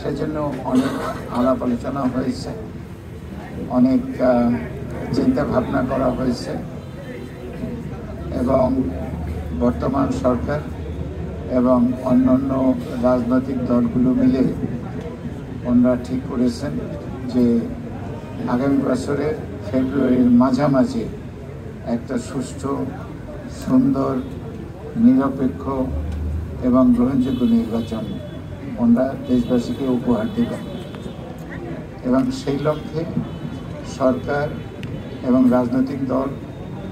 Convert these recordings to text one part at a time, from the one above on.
সেজন্য অনেক আলাপ আলোচনা হয়েছে, অনেক চিন্তা ভাবনা করা হয়েছে এবং বর্তমান সরকার এবং অন্যান্য রাজনৈতিক দলগুলো মিলে ওনারা ঠিক করেছেন যে আগামী বছরের ফেব্রুয়ারির মাঝামাঝি একটা সুষ্ঠু, সুন্দর, নিরপেক্ষ এবং গ্রহণযোগ্য নির্বাচন ওনারা দেশবাসীকে উপহার দেবেন এবং সেই লক্ষ্যে সরকার এবং রাজনৈতিক দল,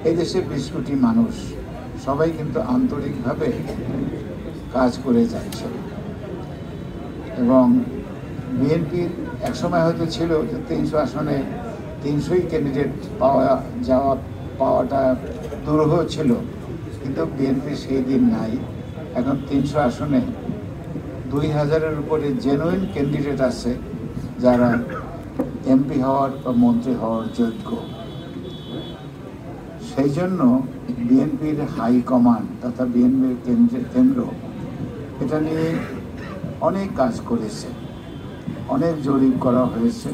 এই দেশে 20 কোটি মানুষ সবাই কিন্তু আন্তরিকভাবে কাজ করে যাচ্ছে এবং বিএনপির একসময় হয়তো ছিল যে 300 আসনে 300ই ক্যান্ডিডেট পাওয়াটা দুরূহ ছিল, কিন্তু বিএনপি সেই দিন নাই। এখন 300 আসনে 2000-এর উপরে জেনুইন ক্যান্ডিডেট আছে যারা এমপি হওয়ার বা মন্ত্রী হওয়ার যোগ্য। সেই জন্য বিএনপির হাইকমান্ড তথা বিএনপির কেন্দ্র এটা নিয়ে অনেক কাজ করেছে, অনেক জরিপ করা হয়েছে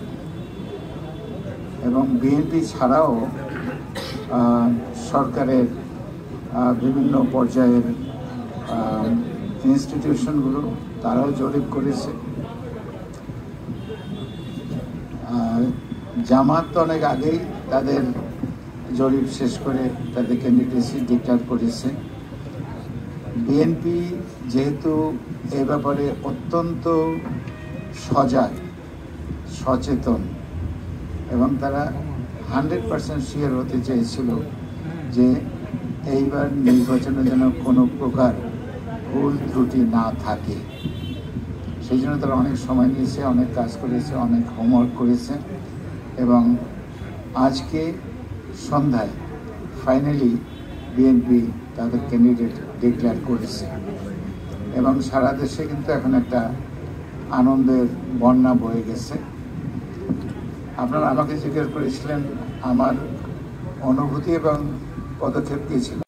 এবং বিএনপি ছাড়াও সরকারের বিভিন্ন পর্যায়ের ইনস্টিটিউশনগুলো তারাও জরিপ করেছে। জামাত তো অনেক আগেই তাদের জরিপ শেষ করে তাদের ক্যান্ডিডেসি ডিক্লেয়ার করেছে। বিএনপি যেহেতু এ ব্যাপারে অত্যন্ত সজাগ, সচেতন এবং তারা 100% শিওর হতে চেয়েছিল যে এইবার নির্বাচনে যেন কোনো প্রকার ভুল ত্রুটি না থাকে, সেই জন্য তারা অনেক সময় নিয়েছে, অনেক কাজ করেছে, অনেক হোমওয়ার্ক করেছে এবং আজকে সন্ধ্যায় ফাইনালি বিএনপি তাদের ক্যান্ডিডেট ডিক্লেয়ার করেছে এবং সারা দেশে কিন্তু এখন একটা আনন্দের বন্যা বয়ে গেছে। আপনারা আমাকে জিজ্ঞেস করেছিলেন আমার অনুভূতি এবং পদক্ষেপ কী ছিল।